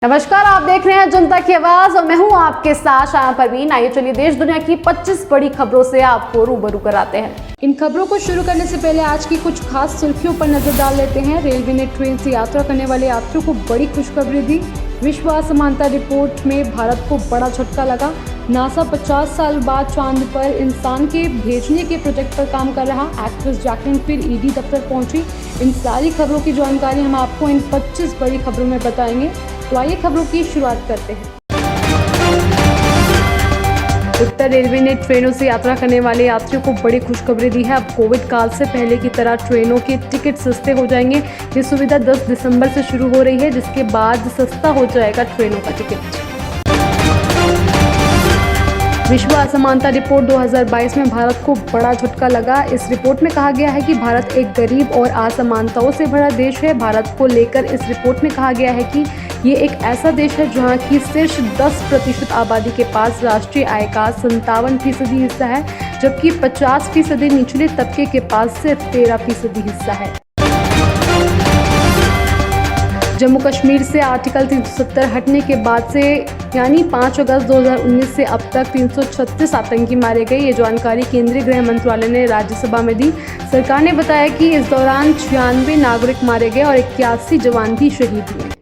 नमस्कार, आप देख रहे हैं जनता की आवाज और मैं हूं आपके साथ शाम परवीन। आइए चलिए देश दुनिया की 25 बड़ी खबरों से आपको रूबरू कराते हैं। इन खबरों को शुरू करने से पहले आज की कुछ खास सुर्खियों पर नजर डाल लेते हैं। रेलवे ने ट्रेन से यात्रा करने वाले यात्रियों को बड़ी खुशखबरी दी। विश्व असमानता रिपोर्ट में भारत को बड़ा झटका लगा। नासा 50 साल बाद चांद पर इंसान के भेजने के प्रोजेक्ट पर काम कर रहा। एक्ट्रेस जैकलिन फिर ईडी दफ्तर पहुंची। इन सारी खबरों की जानकारी हम आपको इन 25 बड़ी खबरों में बताएंगे। तो आइए खबरों की शुरुआत करते हैं। उत्तर रेलवे ने ट्रेनों से यात्रा करने वाले यात्रियों को बड़ी खुशखबरी दी है। अब कोविड काल से पहले की तरह ट्रेनों के टिकट सस्ते हो जाएंगे। ये सुविधा 10 दिसंबर से शुरू हो रही है, जिसके बाद सस्ता हो जाएगा ट्रेनों का टिकट। विश्व असमानता रिपोर्ट 2022 में भारत को बड़ा झटका लगा। इस रिपोर्ट में कहा गया है कि भारत एक गरीब और असमानताओं से भरा देश है। भारत को लेकर इस रिपोर्ट में कहा गया है कि ये एक ऐसा देश है जहां की सिर्फ 10% आबादी के पास राष्ट्रीय आय का 57% हिस्सा है, जबकि 50% निचले तबके के पास सिर्फ 13% हिस्सा है। जम्मू कश्मीर से आर्टिकल 370 हटने के बाद से यानी 5 अगस्त 2019 से अब तक 336 आतंकी मारे गए। ये जानकारी केंद्रीय गृह मंत्रालय ने राज्यसभा में दी। सरकार ने बताया कि इस दौरान 96 नागरिक मारे गए और 81 जवान भी शहीद हुए।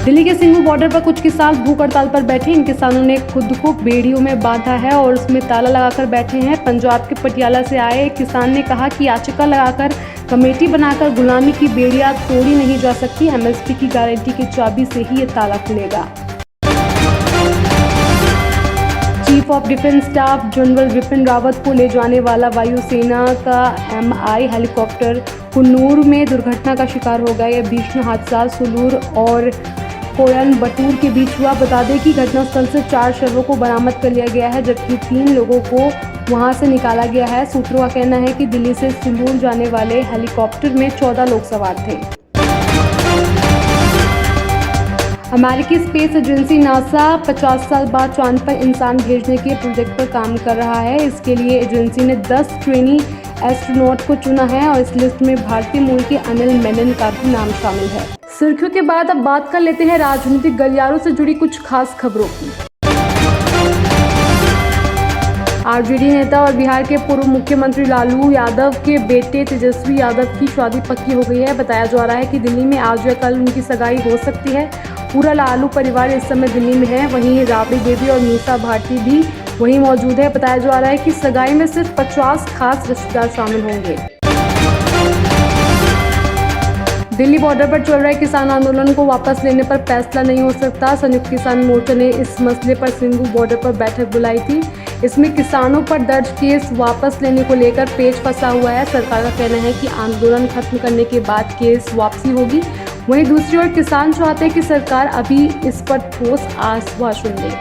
दिल्ली के सिंघू बॉर्डर पर कुछ किसान भूख हड़ताल पर बैठे। इन किसानों ने खुद को बेड़ियों में बांधा है और उसमें ताला लगाकर बैठे हैं। पंजाब के पटियाला से आए एक किसान ने कहा कि याचिका लगाकर कमेटी बनाकर गुलामी की बेड़ियां तोड़ी नहीं जा सकती। एमएसपी की गारंटी की चाबी से ही ये ताला खुलेगा। Chief of defence staff general Vipin Rawat को ले जाने वाला वायुसेना का MI हेलीकॉप्टर कुन्नूर में दुर्घटना का शिकार हो गया। यह भीषण हादसा सुलूर और कोयम्बटूर के बीच हुआ। बता दें कि घटनास्थल से 4 शवों को बरामद कर लिया गया है, जबकि 3 लोगों को वहां से निकाला गया है। सूत्रों का कहना है कि दिल्ली से सुलूर जाने वाले हेलीकॉप्टर में 14 लोग सवार थे। अमेरिकी स्पेस एजेंसी नासा 50 साल बाद चांद पर इंसान भेजने के प्रोजेक्ट पर काम कर रहा है। इसके लिए एजेंसी ने 10 ट्रेनी एस्ट्रोनॉट को चुना है और इस लिस्ट में भारतीय मूल के अनिल मेनन का भी नाम शामिल है। सुर्खियों के बाद अब बात कर लेते हैं राजनीतिक गलियारों से जुड़ी कुछ खास खबरों की। आरजेडी नेता और बिहार के पूर्व मुख्यमंत्री लालू यादव के बेटे तेजस्वी यादव की शादी पक्की हो गई है। बताया जा रहा है कि दिल्ली में आज या कल उनकी सगाई हो सकती है। पूरा लालू परिवार इस समय दिल्ली में है। वहीं राबड़ी देवी और मीसा भारती भी वहीं मौजूद है। बताया जा रहा है कि सगाई में सिर्फ 50 खास रिश्तेदार शामिल होंगे। दिल्ली बॉर्डर पर चल रहे किसान आंदोलन को वापस लेने पर फैसला नहीं हो सकता। संयुक्त किसान मोर्चा ने इस मसले पर सिंघू बॉर्डर पर बैठक बुलाई थी। इसमें किसानों पर दर्ज केस वापस लेने को लेकर पेच फंसा हुआ है। सरकार का कहना है कि आंदोलन खत्म करने के बाद केस वापसी होगी। वहीं दूसरी ओर किसान चाहते हैं कि सरकार अभी इस पर ठोस आश्वासन दे।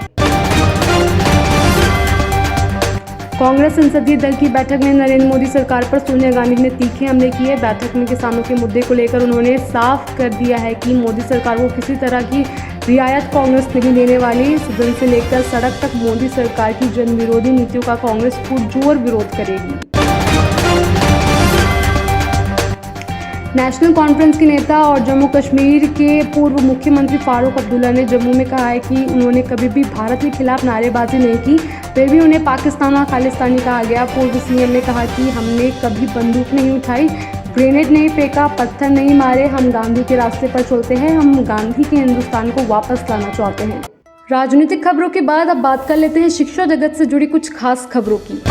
कांग्रेस संसदीय दल की बैठक में नरेंद्र मोदी सरकार पर सोनिया गांधी ने तीखे हमले किए। बैठक में किसानों के मुद्दे को लेकर उन्होंने साफ कर दिया है कि मोदी सरकार को किसी तरह की रियायत कांग्रेस नहीं देने वाली। सदन से लेकर सड़क तक मोदी सरकार की जन विरोधी नीतियों का कांग्रेस पुरजोर विरोध करेगी। नेशनल कॉन्फ्रेंस के नेता और जम्मू कश्मीर के पूर्व मुख्यमंत्री फारूक अब्दुल्ला ने जम्मू में कहा है कि उन्होंने कभी भी भारत के खिलाफ नारेबाजी नहीं की, फिर भी उन्हें पाकिस्तान और खालिस्तानी कहा गया। पूर्व सीएम ने कहा कि हमने कभी बंदूक नहीं उठाई, ग्रेनेड नहीं फेंका, पत्थर नहीं मारे। हम गांधी के रास्ते पर चलते हैं। हम गांधी के हिंदुस्तान को वापस लाना चाहते हैं। राजनीतिक खबरों के बाद अब बात कर लेते हैं शिक्षा जगत से जुड़ी कुछ खास खबरों की।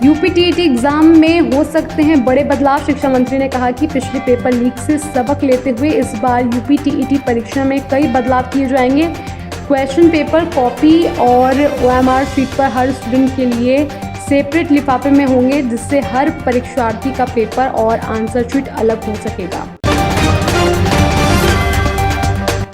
यूपीटीईटी एग्जाम में हो सकते हैं बड़े बदलाव। शिक्षा मंत्री ने कहा कि पिछले पेपर लीक से सबक लेते हुए इस बार यूपीटीईटी परीक्षा में कई बदलाव किए जाएंगे। क्वेश्चन पेपर, कॉपी और OMR शीट पर हर स्टूडेंट के लिए सेपरेट लिफाफे में होंगे, जिससे हर परीक्षार्थी का पेपर और आंसर शीट अलग हो सकेगा।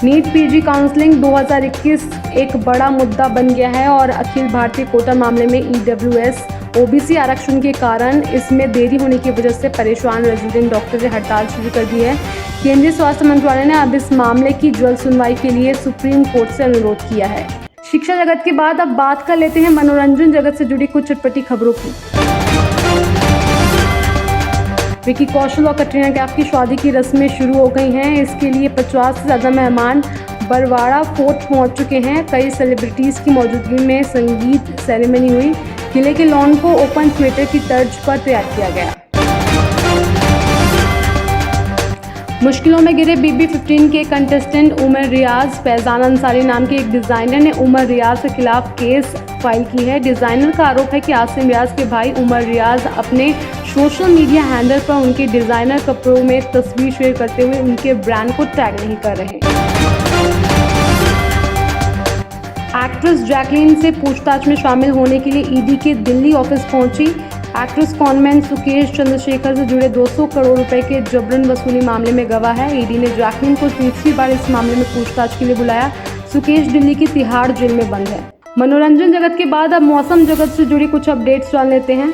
नीट पीजी काउंसलिंग 2021 एक बड़ा मुद्दा बन गया है और अखिल भारतीय कोटा मामले में EWS OBC आरक्षण के कारण इसमें देरी होने की वजह से परेशान रेजिडेंट डॉक्टर ने हड़ताल शुरू कर दी है। केंद्रीय स्वास्थ्य मंत्रालय ने अब इस मामले की जल्द सुनवाई के लिए सुप्रीम कोर्ट से अनुरोध किया है। शिक्षा जगत के बाद अब बात कर लेते हैं मनोरंजन जगत से जुड़ी कुछ चटपटी खबरों की। विकी कौशल और कटरीना कैफ की शादी की रस्में शुरू हो गई हैं। इसके लिए 50 से ज़्यादा मेहमान बरवाड़ा फोर्ट पहुंच चुके हैं। कई सेलिब्रिटीज़ की मौजूदगी में संगीत सेरेमनी हुई। किले के लॉन को ओपन थिएटर की तर्ज पर तैयार किया गया। मुश्किलों में गिरे BB15 के कंटेस्टेंट उमर रियाज। फैजान अंसारी नाम के एक डिज़ाइनर ने उमर रियाज के खिलाफ केस फाइल की है। डिज़ाइनर का आरोप है कि आसिम रियाज के भाई उमर रियाज अपने सोशल मीडिया हैंडल पर उनके डिज़ाइनर कपड़ों में तस्वीर शेयर करते हुए उनके ब्रांड को टैग नहीं कर रहे। एक्ट्रेस जैकलीन से पूछताछ में शामिल होने के लिए ईडी के दिल्ली ऑफिस पहुंची। एक्ट्रेस कॉनमैन सुकेश चंद्रशेखर से जुड़े 200 करोड़ रुपए के जबरन वसूली मामले में गवाह है। ईडी ने जैकलीन को तीसरी बार इस मामले में पूछताछ के लिए बुलाया। सुकेश दिल्ली की तिहाड़ जेल में बंद है। मनोरंजन जगत के बाद अब मौसम जगत से जुड़ी कुछ अपडेट्स जान लेते हैं।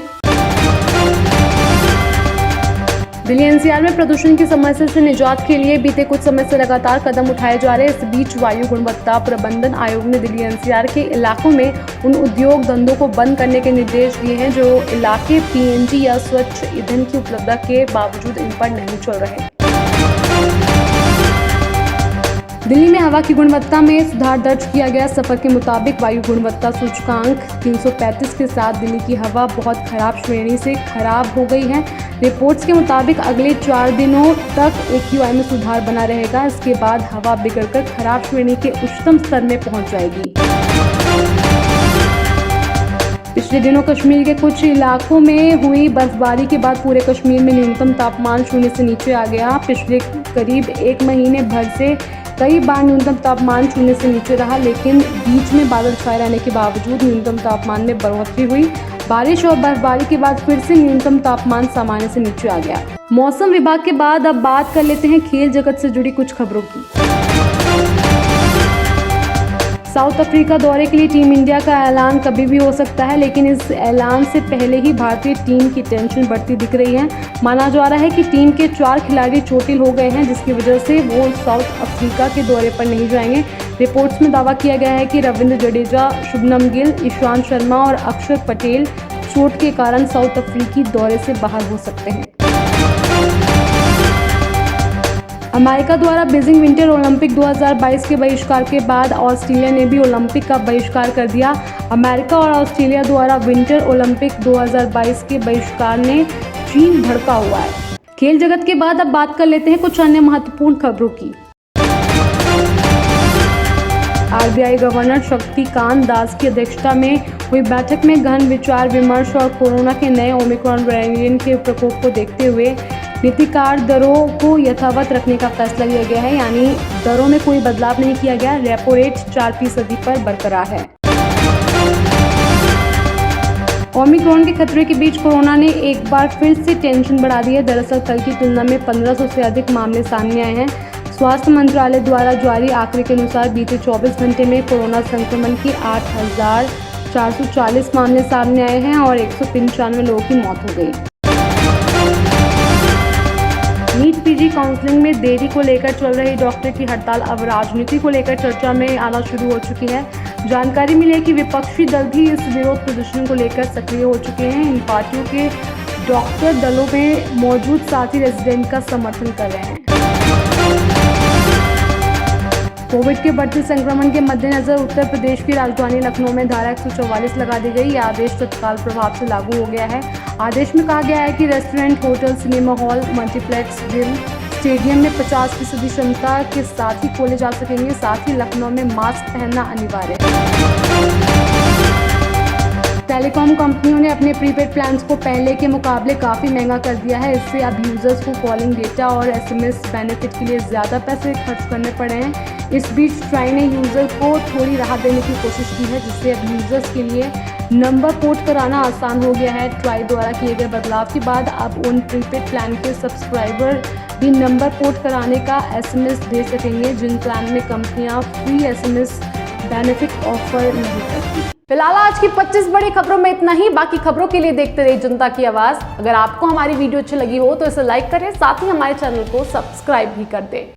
दिल्ली NCR में प्रदूषण की समस्या से निजात के लिए बीते कुछ समय से लगातार कदम उठाए जा रहे हैं। इस बीच वायु गुणवत्ता प्रबंधन आयोग ने दिल्ली NCR के इलाकों में उन उद्योग धंधों को बंद करने के निर्देश दिए हैं जो इलाके PNG या स्वच्छ ईंधन की उपलब्धता के बावजूद इन पर नहीं चल रहे। दिल्ली में हवा की गुणवत्ता में सुधार दर्ज किया गया। सफर के मुताबिक वायु गुणवत्ता सूचकांक 335 के साथ दिल्ली की हवा बहुत खराब श्रेणी से खराब हो गई है। रिपोर्ट्स के मुताबिक अगले 4 दिनों तक AQI में सुधार बना रहेगा। इसके बाद हवा बिगड़कर खराब श्रेणी के उच्चतम स्तर में पहुंच जाएगी। पिछले दिनों कश्मीर के कुछ इलाकों में हुई बर्फबारी के बाद पूरे कश्मीर में न्यूनतम तापमान 0 से नीचे आ गया। पिछले करीब 1 महीने भर से कई बार न्यूनतम तापमान 0 से नीचे रहा, लेकिन बीच में बादल छाए रहने के बावजूद न्यूनतम तापमान में बढ़ोतरी हुई। बारिश और बर्फबारी के बाद फिर से न्यूनतम तापमान सामान्य से नीचे आ गया। मौसम विभाग के बाद अब बात कर लेते हैं खेल जगत से जुड़ी कुछ खबरों की। साउथ अफ्रीका दौरे के लिए टीम इंडिया का ऐलान कभी भी हो सकता है, लेकिन इस ऐलान से पहले ही भारतीय टीम की टेंशन बढ़ती दिख रही है। माना जा रहा है कि टीम के 4 खिलाड़ी चोटिल हो गए हैं, जिसकी वजह से वो साउथ अफ्रीका के दौरे पर नहीं जाएंगे। रिपोर्ट्स में दावा किया गया है कि रविंद्र जडेजा, शुभमन गिल, ईशांत शर्मा और अक्षर पटेल चोट के कारण साउथ अफ्रीकी दौरे से बाहर हो सकते हैं। अमेरिका द्वारा बीजिंग विंटर ओलंपिक 2022 के बहिष्कार के बाद ऑस्ट्रेलिया ने भी ओलंपिक का बहिष्कार कर दिया। अमेरिका और ऑस्ट्रेलिया द्वारा विंटर ओलंपिक 2022 के बहिष्कार ने चीन भड़का हुआ है। खेल जगत के बाद अब बात कर लेते हैं कुछ अन्य महत्वपूर्ण खबरों की। RBI गवर्नर शक्तिकांत दास की अध्यक्षता में हुई बैठक में गहन विचार विमर्श और कोरोना के नए ओमिक्रॉन वेरिएंट के प्रकोप को देखते हुए नीतिकार दरों को यथावत रखने का फैसला लिया गया है, यानी दरों में कोई बदलाव नहीं किया गया। रेपो रेट 4% पर बरकरार है। ओमिक्रॉन के खतरे के बीच कोरोना ने एक बार फिर से टेंशन बढ़ा दी है। दरअसल कल की तुलना में 1500 से अधिक मामले सामने आए हैं। स्वास्थ्य मंत्रालय द्वारा जारी आंकड़े के अनुसार बीते 24 घंटे में कोरोना संक्रमण के 8,440 मामले सामने आए हैं और 195 लोगों की मौत हो गई। नीट PG काउंसलिंग में देरी को लेकर चल रही डॉक्टर की हड़ताल अब राजनीति को लेकर चर्चा में आना शुरू हो चुकी है। जानकारी मिली है कि विपक्षी दल भी इस विरोध प्रदर्शन को लेकर सक्रिय हो चुके हैं। इन पार्टियों के डॉक्टर दलों में मौजूद साथी रेजिडेंट का समर्थन कर रहे हैं। कोविड के बढ़ते संक्रमण के मद्देनजर उत्तर प्रदेश की राजधानी लखनऊ में धारा 144 लगा दी गई। यह आदेश तत्काल प्रभाव से लागू हो गया है। आदेश में कहा गया है कि restaurant, hotel, cinema hall, multiplex, gym, stadium में 50% क्षमता के साथ ही खोले जा सकेंगे। साथ ही लखनऊ में मास्क पहनना अनिवार्य है। टेलीकॉम कंपनियों ने अपने प्रीपेड प्लान्स को पहले के मुकाबले काफ़ी महंगा कर दिया है। इससे अब यूजर्स को कॉलिंग डेटा और SMS बेनिफिट के लिए ज़्यादा पैसे खर्च करने पड़े हैं। इस बीच ट्राई ने यूज़र को थोड़ी राहत देने की कोशिश की है, जिससे अब यूजर्स के लिए नंबर पोर्ट कराना आसान हो गया है। ट्राई द्वारा किए गए बदलाव के बाद अब उन प्रीपेड प्लान के सब्सक्राइबर भी नंबर पोर्ट कराने का SMS दे सकेंगे, जिन प्लान में कंपनियां फ्री SMS बेनिफिट ऑफर नहीं करती। फिलहाल आज की 25 बड़ी खबरों में इतना ही। बाकी खबरों के लिए देखते रहिए जनता की आवाज। अगर आपको हमारी वीडियो अच्छी लगी हो तो इसे लाइक करें, साथ ही हमारे चैनल को सब्सक्राइब भी कर दें।